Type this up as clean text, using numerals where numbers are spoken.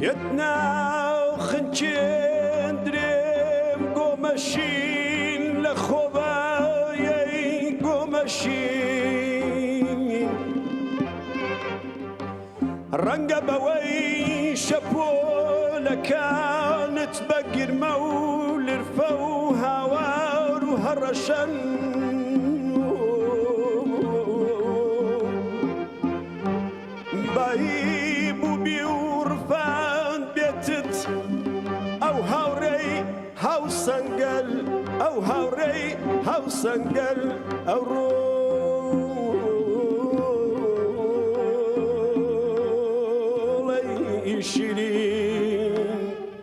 يتنا خنچين دريم قومشين لخوبايي قومشين رنگ بوي شبولة كانت بقر مول رفو هوار وهرشن بايب وبيورفان بيتت او هاوري هاو سنقل او هاوري هاو سنقل او رولي شيري